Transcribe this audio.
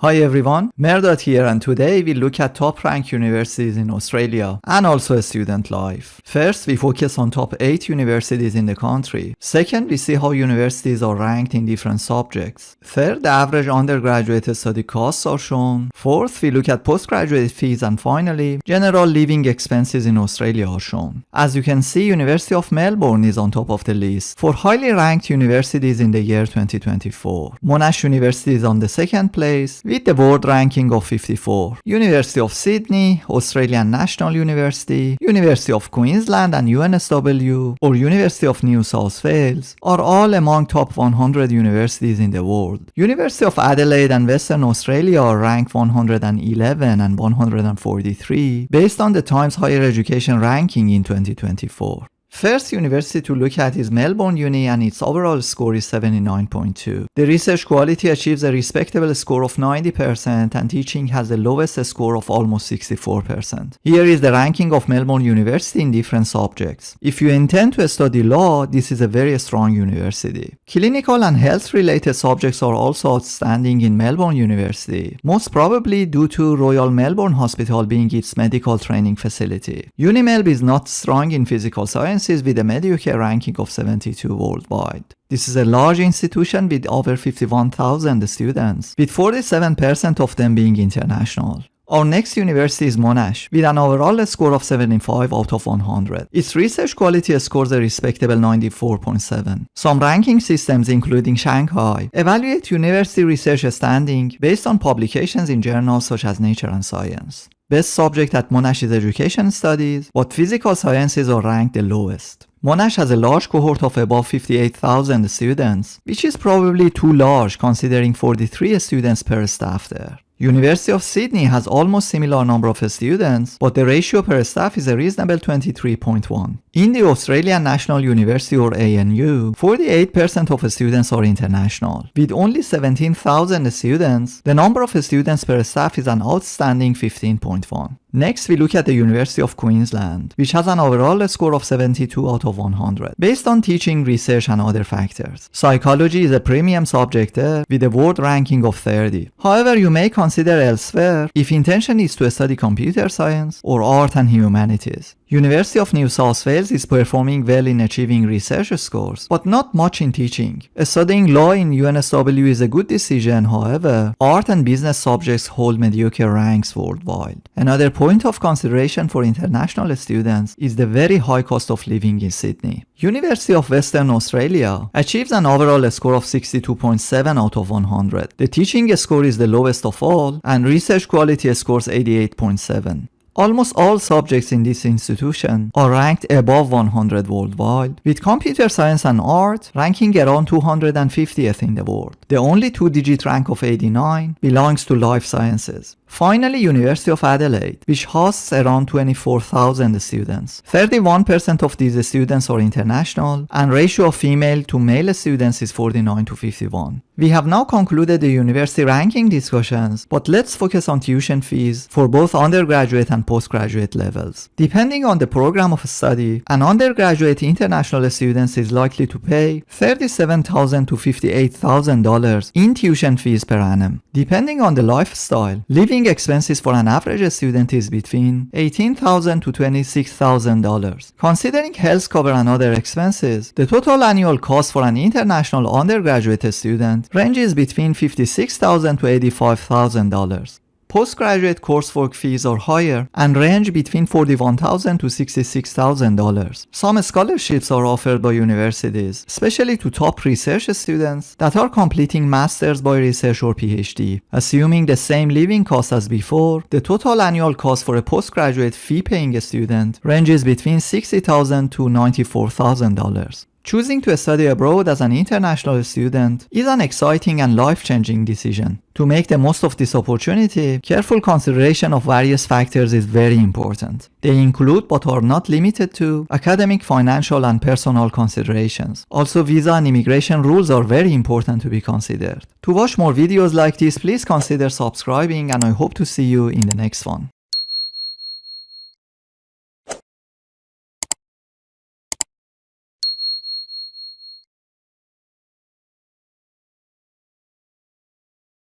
Hi everyone, Mehrdad here, and today we look at top ranked universities in Australia and also student life. First, we focus on top 8 universities in the country. Second, we see how universities are ranked in different subjects. Third, the average undergraduate study costs are shown. Fourth, we look at postgraduate fees, and finally, general living expenses in Australia are shown. As you can see, University of Melbourne is on top of the list for highly ranked universities in the year 2024. Monash University is on the second place with the world ranking of 54. University of Sydney, Australian National University, University of Queensland and UNSW, or University of New South Wales are all among top 100 universities in the world. University of Adelaide and Western Australia are ranked 111 and 143 based on the Times Higher Education ranking in 2024. First university to look at is Melbourne Uni, and its overall score is 79.2. The research quality achieves a respectable score of 90% and teaching has the lowest score of almost 64%. Here is the ranking of Melbourne University in different subjects. If you intend to study law, this is a very strong university. Clinical and health related subjects are also outstanding in Melbourne University, most probably due to Royal Melbourne Hospital being its medical training facility. UniMelb is not strong in physical science with a mediocre ranking of 72 worldwide. This is a large institution with over 51,000 students, with 47% of them being international. Our next university is Monash, with an overall score of 75 out of 100. Its research quality scores a respectable 94.7. Some ranking systems, including Shanghai, evaluate university research standing based on publications in journals such as Nature and Science. Best subject at Monash is education studies, but physical sciences are ranked the lowest. Monash has a large cohort of above 58,000 students, which is probably too large considering 43 students per staff there. University of Sydney has almost similar number of students, but the ratio per staff is a reasonable 23.1. In the Australian National University, or ANU, 48% of students are international. With only 17,000 students, the number of students per staff is an outstanding 15.1. Next, we look at the University of Queensland, which has an overall score of 72 out of 100, based on teaching, research and other factors. Psychology is a premium subject there, with a world ranking of 30. However, you may consider elsewhere if intention is to study computer science or art and humanities. University of New South Wales is performing well in achieving research scores, but not much in teaching. Studying law in UNSW is a good decision, however, art and business subjects hold mediocre ranks worldwide. Another point of consideration for international students is the very high cost of living in Sydney. University of Western Australia achieves an overall score of 62.7 out of 100. The teaching score is the lowest of all, and research quality scores 88.7. Almost all subjects in this institution are ranked above 100 worldwide, with computer science and art ranking around 250th in the world. The only two-digit rank of 89 belongs to life sciences. Finally, University of Adelaide, which hosts around 24,000 students. 31% of these students are international, and ratio of female to male students is 49 to 51. We have now concluded the university ranking discussions, but let's focus on tuition fees for both undergraduate and postgraduate levels. Depending on the program of study, an undergraduate international student is likely to pay $37,000 to $58,000 in tuition fees per annum. Depending on the lifestyle, living expenses for an average student is between $18,000 to $26,000. Considering health cover and other expenses, the total annual cost for an international undergraduate student ranges between $56,000 to $85,000. Postgraduate coursework fees are higher and range between $41,000 to $66,000. Some scholarships are offered by universities, especially to top research students that are completing Masters by Research or PhD. Assuming the same living cost as before, the total annual cost for a postgraduate fee-paying student ranges between $60,000 to $94,000. Choosing to study abroad as an international student is an exciting and life-changing decision. To make the most of this opportunity, careful consideration of various factors is very important. They include, but are not limited to, academic, financial, and personal considerations. Also, visa and immigration rules are very important to be considered. To watch more videos like this, please consider subscribing, and I hope to see you in the next one.